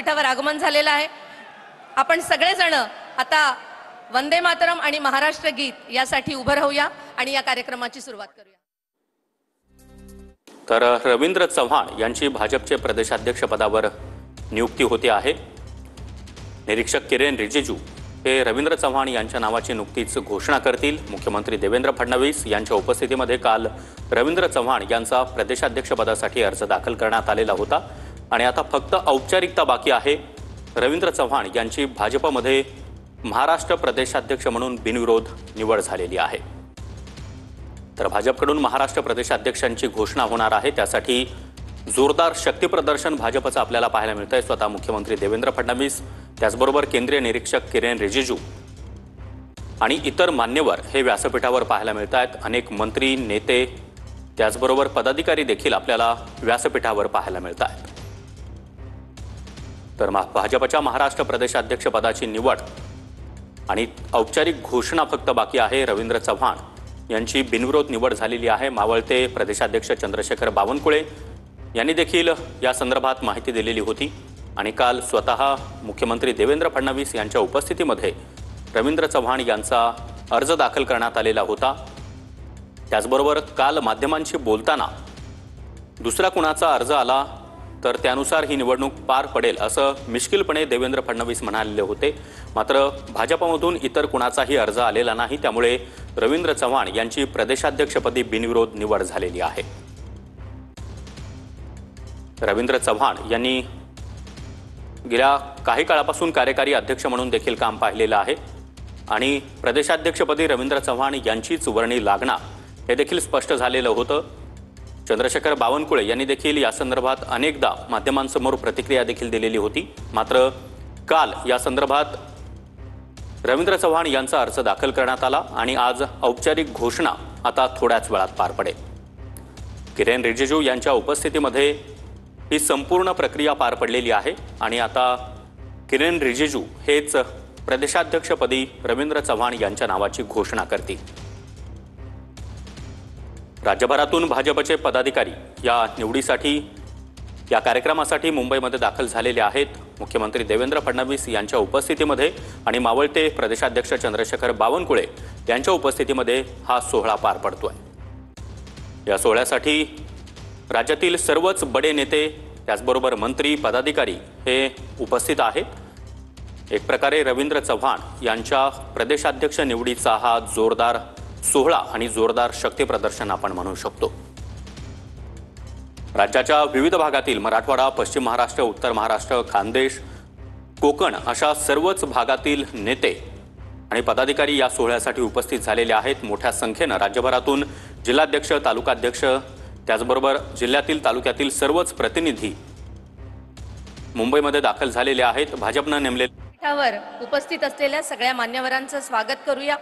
व्यासपीठावर आगमन झालेलं आहे। आपण सगळेजण आता वंदे मातरम आणि महाराष्ट्र गीत यासाठी उभं राहूया आणि या कार्यक्रमाची सुरुवात करूया। तर रवींद्र चव्हाण यांची भाजपचे प्रदेशाध्यक्ष पदावर नियुक्ती होते आहे। निरीक्षक किरेन रिजिजू हे रवींद्र चव्हाण यांच्या नावाची नुकतीच घोषणा करतील। मुख्यमंत्री देवेंद्र फडणवीस यांच्या उपस्थितीमध्ये काल रवींद्र चव्हाण यांचा प्रदेशाध्यक्ष पदासाठी अर्ज दाखल करण्यात आलेला होता आणि आता फक्त औपचारिकता बाकी आहे। रवींद्र चव्हाण यांची भाजपमध्ये महाराष्ट्र प्रदेशाध्यक्ष म्हणून बिनविरोध निवड झालेली आहे। तर भाजपकडून महाराष्ट्र प्रदेशाध्यक्षांची घोषणा होणार आहे, त्यासाठी जोरदार शक्ती प्रदर्शन भाजपचं आपल्याला पाहायला मिळतंय। स्वतः मुख्यमंत्री देवेंद्र फडणवीस, त्याचबरोबर केंद्रीय निरीक्षक किरेन रिजिजू आणि इतर मान्यवर हे व्यासपीठावर पाहायला मिळतात। अनेक मंत्री, नेते, त्याचबरोबर पदाधिकारी देखील आपल्याला व्यासपीठावर पाहायला मिळतात। तर भाजपच्या महाराष्ट्र प्रदेशाध्यक्ष पदाची निवड आणि औपचारिक घोषणा फक्त बाकी आहे। रवींद्र चव्हाण यांची बिनविरोध निवड झालेली आहे। मावळते प्रदेशाध्यक्ष चंद्रशेखर बावनकुळे यांनी देखील या संदर्भात माहिती दिलेली होती आणि काल स्वतः मुख्यमंत्री देवेंद्र फडणवीस यांच्या उपस्थितीमध्ये रवींद्र चव्हाण यांचा अर्ज दाखल करण्यात आलेला होता। त्याचबरोबर काल माध्यमांशी बोलताना दुसरा कुणाचा अर्ज आला तर त्यानुसार ही निवडणूक पार पडेल असं मिश्किलपणे देवेंद्र फडणवीस म्हणालेले होते। मात्र भाजपमधून इतर कुणाचाही अर्ज आलेला नाही, त्यामुळे रवींद्र चव्हाण यांची प्रदेशाध्यक्षपदी बिनविरोध निवड झालेली आहे। रवींद्र चव्हाण यांनी गेल्या काही काळापासून कार्यकारी अध्यक्ष म्हणून देखील काम पाहिलेलं आहे आणि प्रदेशाध्यक्षपदी रवींद्र चव्हाण यांचीच वर्णी लागणार हे देखील स्पष्ट झालेलं होतं। चंद्रशेखर बावनकुळे यांनी देखील या संदर्भात अनेकदा माध्यमांसमोर प्रतिक्रिया देखील दिलेली होती। मात्र काल या संदर्भात रवींद्र चव्हाण यांचा अर्ज दाखल करण्यात आला आणि आज औपचारिक घोषणा आता थोड्याच वेळात पार पडेल। किरेन रिजिजू यांच्या उपस्थितीमध्ये ही संपूर्ण प्रक्रिया पार पडलेली आहे आणि आता किरेन रिजिजू हेच प्रदेशाध्यक्षपदी रवींद्र चव्हाण यांच्या नावाची घोषणा करतील। राज्यभरातून भाजपचे पदाधिकारी या निवडीसाठी, या कार्यक्रमासाठी मुंबईमध्ये दाखल झालेले आहेत। मुख्यमंत्री देवेंद्र फडणवीस यांच्या उपस्थितीमध्ये आणि मावळते प्रदेशाध्यक्ष चंद्रशेखर बावनकुळे यांच्या उपस्थितीमध्ये हा सोहळा पार पडतोय। या सोहळ्यासाठी राज्यातील सर्वच बडे नेते, त्याचबरोबर मंत्री, पदाधिकारी हे उपस्थित आहेत। एक प्रकारे रवींद्र चव्हाण यांच्या प्रदेशाध्यक्ष निवडीचा हा जोरदार सोहळा आणि जोरदार शक्ती प्रदर्शन आपण म्हणू शकतो। राज्याच्या विविध भागातील मराठवाडा, पश्चिम महाराष्ट्र, उत्तर महाराष्ट्र, खानदेश, कोकण अशा सर्वच भागातील नेते आणि पदाधिकारी या सोहळ्यासाठी उपस्थित झालेले आहेत। मोठ्या संख्येने राज्यभरातून जिल्हाध्यक्ष, तालुकाध्यक्ष, त्याचबरोबर जिल्ह्यातील, तालुक्यातील सर्वच प्रतिनिधी मुंबईमध्ये दाखल झालेले आहेत। भाजपनं नेमलेल्या उपस्थित असलेल्या सगळ्या मान्यवरांचं स्वागत करूया।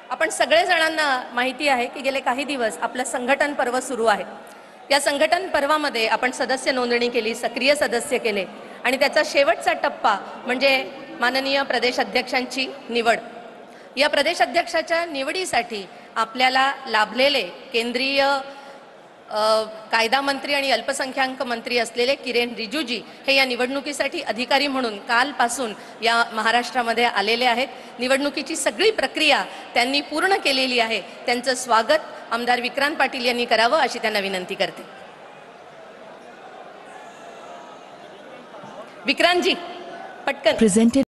आपण सगळे जणांना माहिती आहे की गेले काही दिवस आपलं संघटन पर्व सुरू आहे। या संघटन पर्वामध्ये आपण सदस्य नोंदणी केली, सक्रिय सदस्य केले आणि त्याचा शेवटचा टप्पा म्हणजे माननीय प्रदेशाध्यक्षांची निवड। या प्रदेशाध्यक्षाच्या निवडीसाठी आपल्याला लाभलेले केंद्रीय कायदा मंत्री आणि अल्पसंख्याक मंत्री असलेले किरेन रिजिजू हे या निवडणुकीसाठी अधिकारी म्हणून कालपासून या महाराष्ट्रामध्ये आलेले आहेत। निवडणुकीची सगळी प्रक्रिया त्यांनी पूर्ण केलेली आहे। त्यांचं स्वागत आमदार विक्रांत पाटील यांनी करावं अशी त्यांना विनंती करते। विक्रांतजी पटकन।